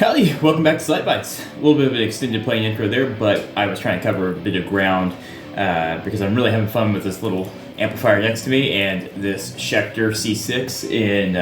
Howdy, welcome back to SlydeBytes. A little bit of an extended playing intro there, but I was trying to cover a bit of ground because I'm really having fun with this little amplifier next to me and this Schecter C6 in,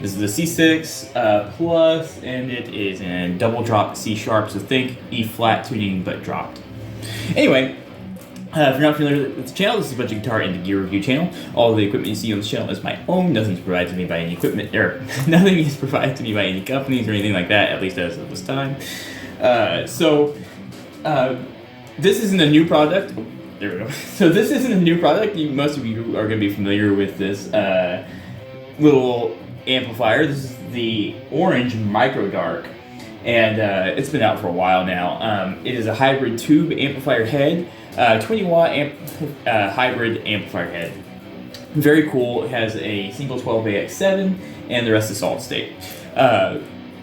this is the C6 Plus, and it is in double drop C sharp, so think E flat tuning but dropped. Anyway, if you're not familiar with the channel, this is a bunch of guitar and gear review channel. All of the equipment you see on this channel is my own. Nothing's provided to me by any equipment, or nothing is provided to me by any companies or anything like that, at least as of this time. This isn't a new product. There we go. So this isn't a new product. Most of you are going to be familiar with this little amplifier. This is the orange Micro Dark, and it's been out for a while now. It is a hybrid tube amplifier head. 20 watt hybrid amplifier head. Very cool. It has a single 12AX7 and the rest is solid state.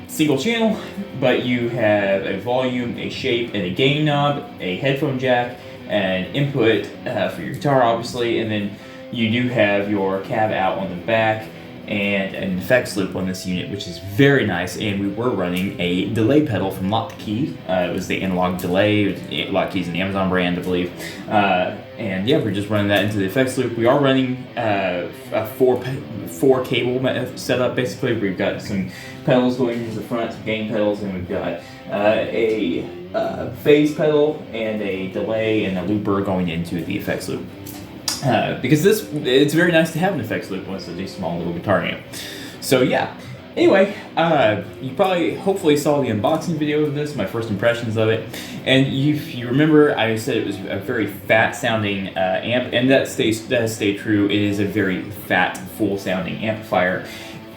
Single channel, but you have a volume, a shape, and a gain knob, a headphone jack, an input for your guitar obviously, and then you do have your cab out on the back and an effects loop on this unit, which is very nice. And we were running a delay pedal from Lotkey. It was the analog delay. Lotkey's an Amazon brand, I believe. And yeah, we're just running that into the effects loop. We are running a four cable setup basically. We've got some pedals going into the front, some gain pedals, and we've got a phase pedal and a delay and a looper going into the effects loop. Because it's very nice to have an effects loop when it's a small little guitar amp. So yeah, anyway, you probably hopefully saw the unboxing video of this, my first impressions of it, and if you remember, I said it was a very fat sounding amp, and that has stayed true. It is a very fat, full sounding amplifier.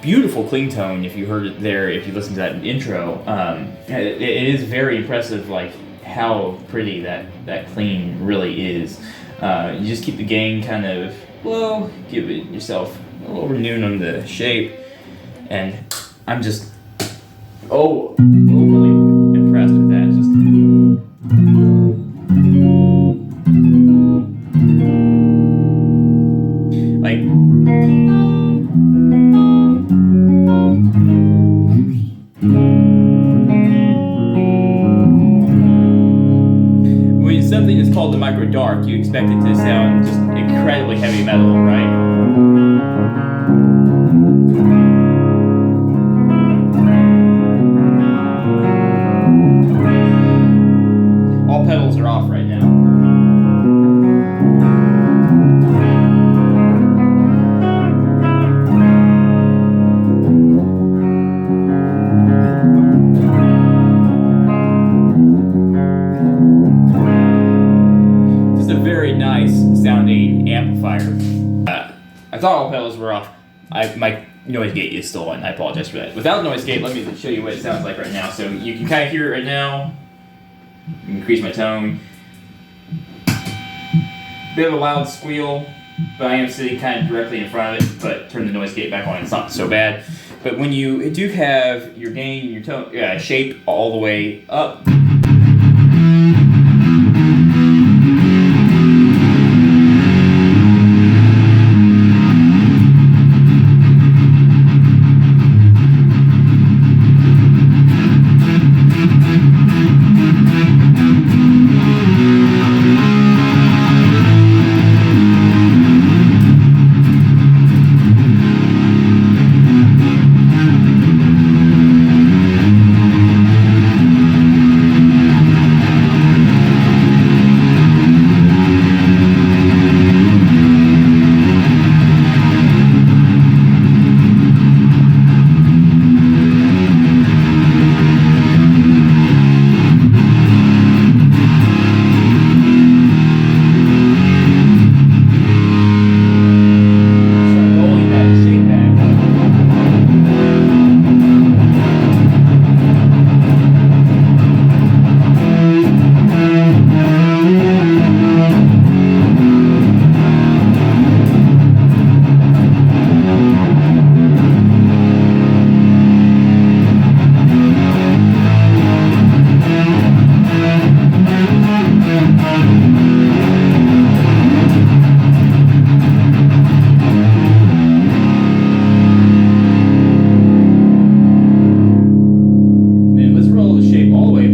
Beautiful clean tone, if you heard it there, if you listened to that intro. It is very impressive, like how pretty that clean really is. You just keep the gain kind of low, give it yourself a little renewing on the shape, and I'm just overly impressed with that. Just like when something is called the Micro Dark, you expect it to sound just incredibly heavy metal, right? All pedals are off right now. Very nice sounding amplifier. I thought all pedals were off. My noise gate is still on. I apologize for that. Without noise gate, let me show you what it sounds like right now. So you can kind of hear it right now. Increase my tone. Bit of a loud squeal, but I am sitting kind of directly in front of it. But turn the noise gate back on. It's not so bad. But when you do have your gain and your tone shape all the way up.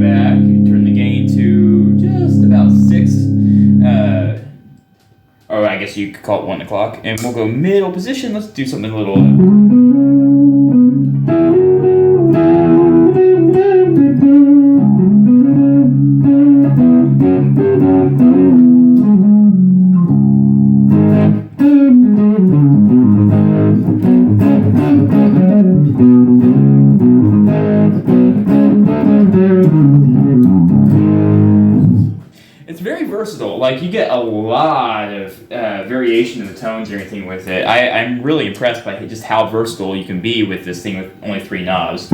back, turn the gain to just about 6. Or I guess you could call it 1 o'clock. And we'll go middle position. Let's do something a little... It's very versatile. Like, you get a lot of variation in the tones and everything with it. I'm really impressed by just how versatile you can be with this thing with only 3 knobs.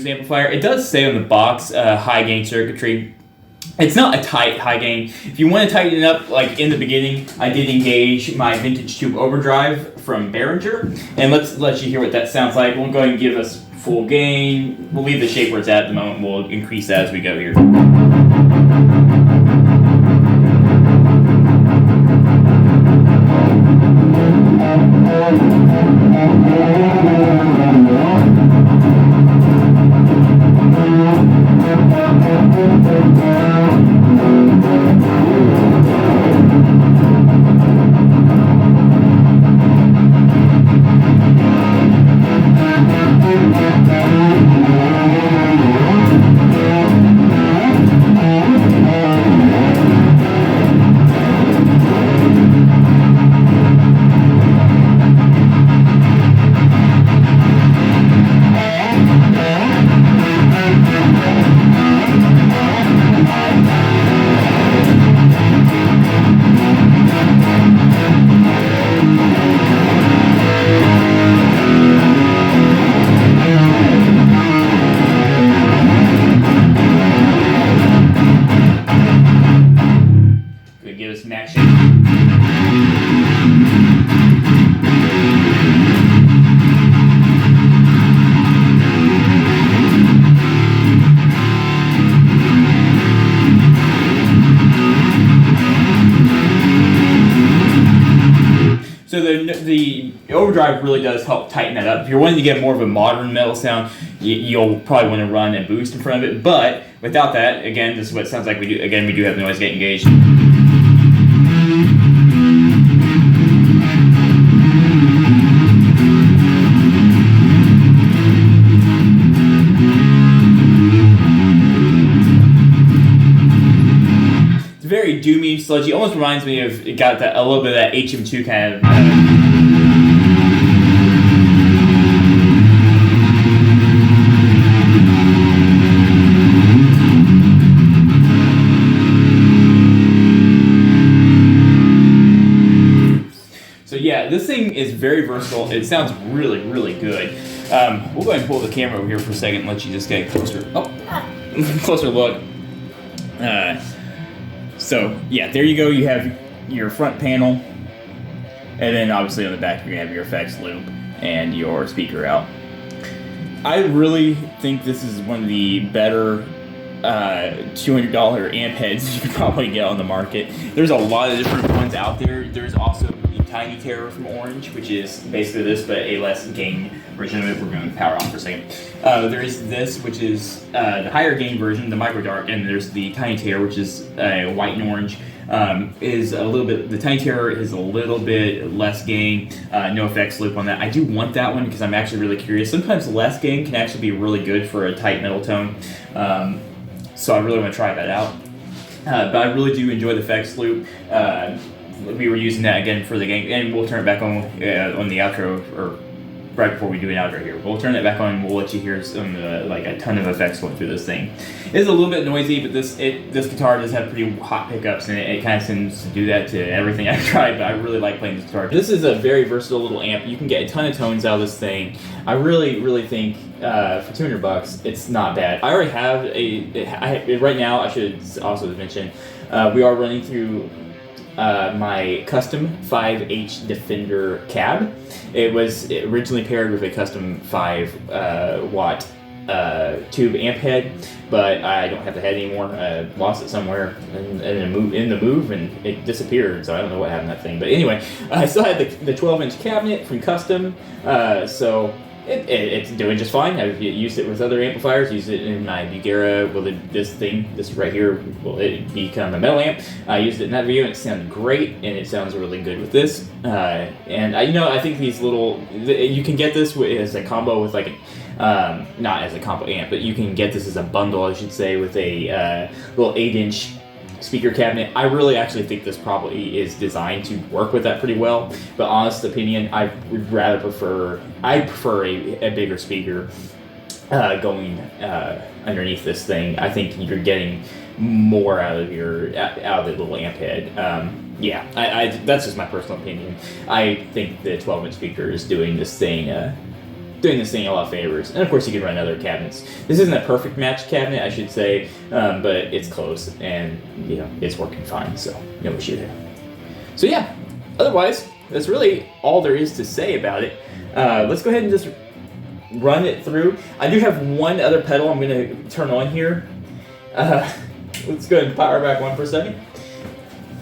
Amplifier. It does say on the box high gain circuitry. It's not a tight high gain. If you want to tighten it up, like in the beginning, I did engage my vintage tube overdrive from Behringer, and let's let you hear what that sounds like. We'll go ahead and give us full gain. We'll leave the shape where it's at the moment. We'll increase that as we go here. So the overdrive really does help tighten that up. If you're wanting to get more of a modern metal sound, you'll probably want to run a boost in front of it. But without that, again, this is what it sounds like we do. Again, we do have the noise gate engaged. Very doomy, sludgy. Almost reminds me of, it got that a little bit of that HM2 kind of. So yeah, this thing is very versatile. It sounds really, really good. We'll go ahead and pull the camera over here for a second and let you just get a closer. Closer look. So yeah, there you go. You have your front panel, and then obviously on the back you're gonna have your effects loop and your speaker out. I really think this is one of the better $200 amp heads you could probably get on the market. There's a lot of different ones out there. There's also the Tiny Terror from Orange, which is basically this but a less gain version of it. We're going to power off for a second. There is this, which is the higher gain version, the Micro Dark, and there's the Tiny Terror, which is white and orange. Is a little bit, the Tiny Terror is a little bit less gain, no effects loop on that. I do want that one because I'm actually really curious. Sometimes less gain can actually be really good for a tight metal tone. So I really want to try that out. But I really do enjoy the effects loop. We were using that again for the game, and we'll turn it back on the outro, or right before we do an outro here. We'll turn it back on and we'll let you hear some like a ton of effects going through this thing. It's a little bit noisy, but this guitar does have pretty hot pickups, and it kind of seems to do that to everything I've tried, but I really like playing this guitar. This is a very versatile little amp. You can get a ton of tones out of this thing. I really think for $200 it's not bad. I already have right now, I should also mention, we are running through my Kustom 5H Defender cab. It was originally paired with a Kustom 5 watt tube amp head, but I don't have the head anymore. I lost it somewhere in the move, and it disappeared, so I don't know what happened to that thing. But anyway, I still had the 12-inch cabinet from Kustom, so it's doing just fine. I've used it with other amplifiers, used it in my Behringer. Well, this right here, will it become a metal amp? I used it in that video, and it sounded great, and it sounds really good with this. And I think these you can get this as a combo with like not as a combo amp, but you can get this as a bundle, I should say, with a little 8-inch speaker cabinet. I really actually think this probably is designed to work with that pretty well, but honest opinion, I prefer a bigger speaker going underneath this thing. I think you're getting more out of the little amp head. Yeah, that's just my personal opinion. I think the 12-inch speaker is doing this thing a lot of favors. And of course you can run other cabinets. This isn't a perfect match cabinet, I should say, but it's close, and it's working fine, so no issue there. So yeah, otherwise, that's really all there is to say about it. Let's go ahead and just run it through. I do have one other pedal I'm gonna turn on here. Let's go ahead and power back one for a second.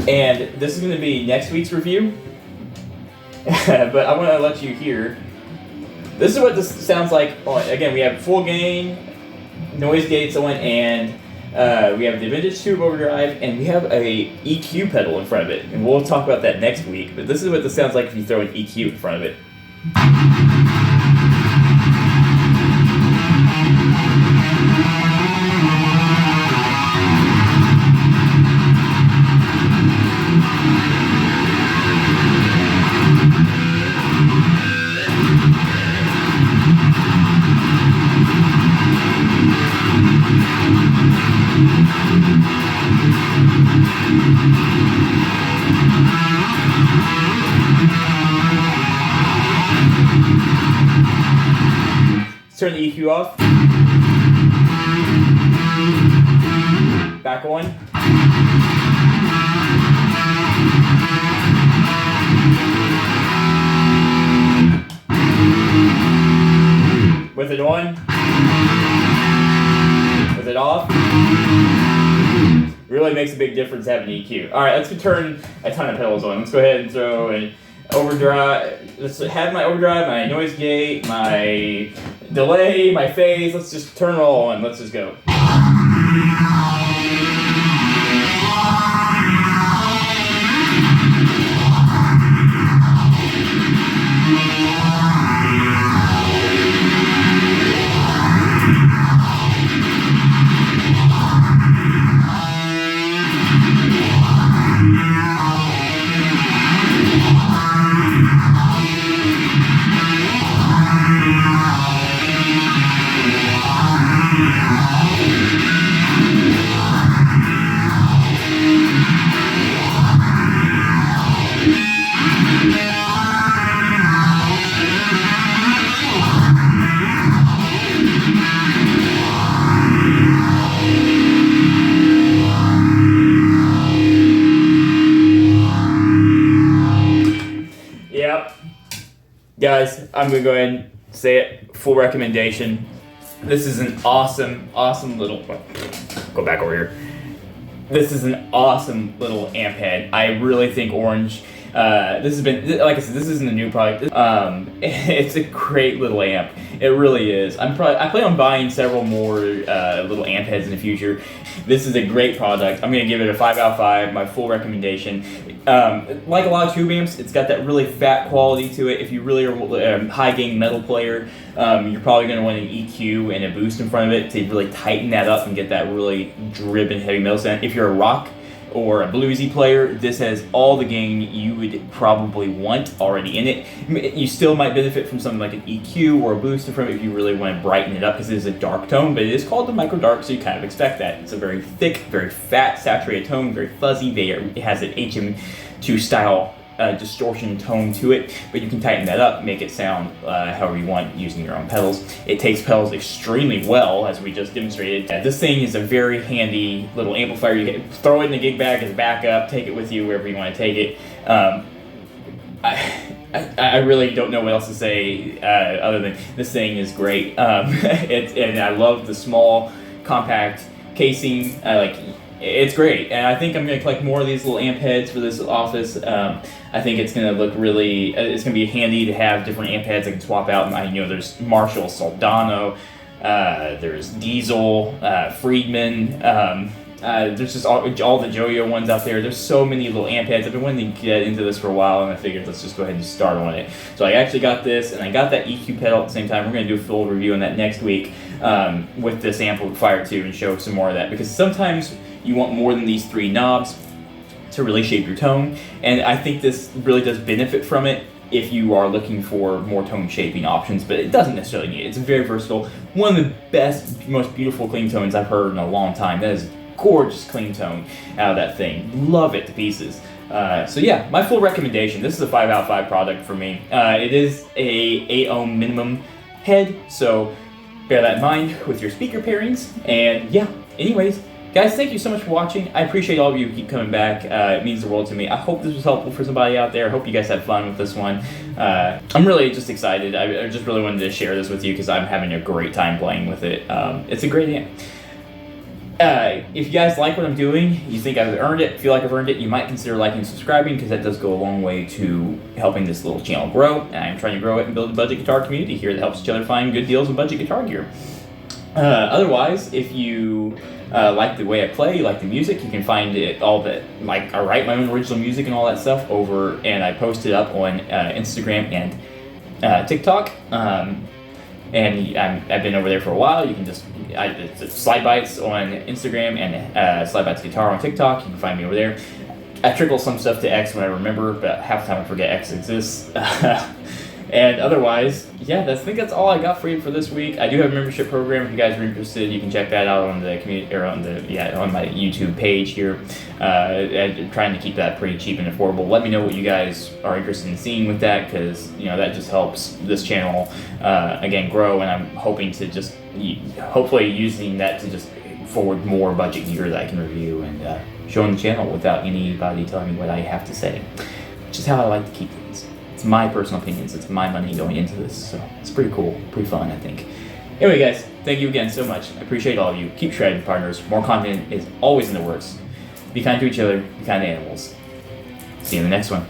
And this is gonna be next week's review. But I wanna let you hear. This is what this sounds like. Again, we have full gain, noise gates on, and we have the vintage tube overdrive, and we have a EQ pedal in front of it. And we'll talk about that next week, but this is what this sounds like if you throw an EQ in front of it. Turn the EQ off. Back on. With it on. With it off. Really makes a big difference having EQ. Alright, let's turn a ton of pedals on. Let's go ahead and throw an overdrive. Let's have my overdrive, my noise gate, my delay, my phase. Let's just turn it all on. Let's just go. Guys, I'm gonna go ahead and say it, full recommendation. This is an awesome little, go back over here. This is an awesome little amp head. I really think Orange, this has been, like I said, this isn't a new product. It's a great little amp. It really is. I plan on buying several more little amp heads in the future. This is a great product. I'm gonna give it a 5 out of 5, my full recommendation. Like a lot of tube amps, it's got that really fat quality to it. If you really are a high gain metal player, you're probably going to want an EQ and a boost in front of it to really tighten that up and get that really driven heavy metal sound. If you're a rock or a bluesy player, this has all the gain you would probably want already in it. You still might benefit from something like an EQ or a boost in front of it if you really want to brighten it up, because it is a dark tone, but it is called the micro dark, so you kind of expect that. It's a very thick, very fat, saturated tone, very fuzzy. It has an HM2 style distortion tone to it, but you can tighten that up, make it sound however you want using your own pedals. It takes pedals extremely well, as we just demonstrated. This thing is a very handy little amplifier. You can throw it in the gig bag as backup, take it with you wherever you want to take it. I really don't know what else to say other than this thing is great. And I love the small, compact casing. It's great, and I think I'm going to collect more of these little amp heads for this office. I think it's going to look really, it's going to be handy to have different amp heads I can swap out. And there's Marshall, Soldano, there's Diesel, Friedman, there's just all the Joyo ones out there. There's so many little amp heads. I've been wanting to get into this for a while, and I figured let's just go ahead and start on it. So I actually got this, and I got that EQ pedal at the same time. We're going to do a full review on that next week with this amplifier too, and show some more of that, because sometimes you want more than these 3 knobs to really shape your tone, and I think this really does benefit from it if you are looking for more tone shaping options, but it doesn't necessarily need it. It's very versatile. One of the best, most beautiful clean tones I've heard in a long time. That is gorgeous clean tone out of that thing. Love it to pieces. So yeah, my full recommendation. This is a 5 out of 5 product for me. It is a 8 ohm minimum head, so bear that in mind with your speaker pairings. And yeah, anyways, guys, thank you so much for watching. I appreciate all of you who keep coming back. It means the world to me. I hope this was helpful for somebody out there. I hope you guys had fun with this one. I'm really just excited. I just really wanted to share this with you because I'm having a great time playing with it. It's a great amp. If you guys like what I'm doing, you think I've earned it, feel like I've earned it, you might consider liking and subscribing, because that does go a long way to helping this little channel grow. And I'm trying to grow it and build a budget guitar community here that helps each other find good deals on budget guitar gear. Otherwise, if you like the way I play, you like the music, you can find it all that, like, I write my own original music and all that stuff over, and I post it up on Instagram and TikTok. And I've been over there for a while. You can just, it's SlydeBytes on Instagram and SlydeBytes Guitar on TikTok. You can find me over there. I trickle some stuff to X when I remember, but half the time I forget X exists. And otherwise, yeah, I think that's all I got for you for this week. I do have a membership program. If you guys are interested, you can check that out on the community, or on my YouTube page here. I'm trying to keep that pretty cheap and affordable. Let me know what you guys are interested in seeing with that, because that just helps this channel again grow. And I'm hoping to just hopefully using that to just forward more budget gear that I can review and show on the channel without anybody telling me what I have to say, which is how I like to keep things. It's my personal opinions. It's my money going into this, so it's pretty cool, pretty fun, I think. Anyway, guys, thank you again so much. I appreciate all of you. Keep shredding, partners. More content is always in the works. Be kind to each other. Be kind to animals. See you in the next one.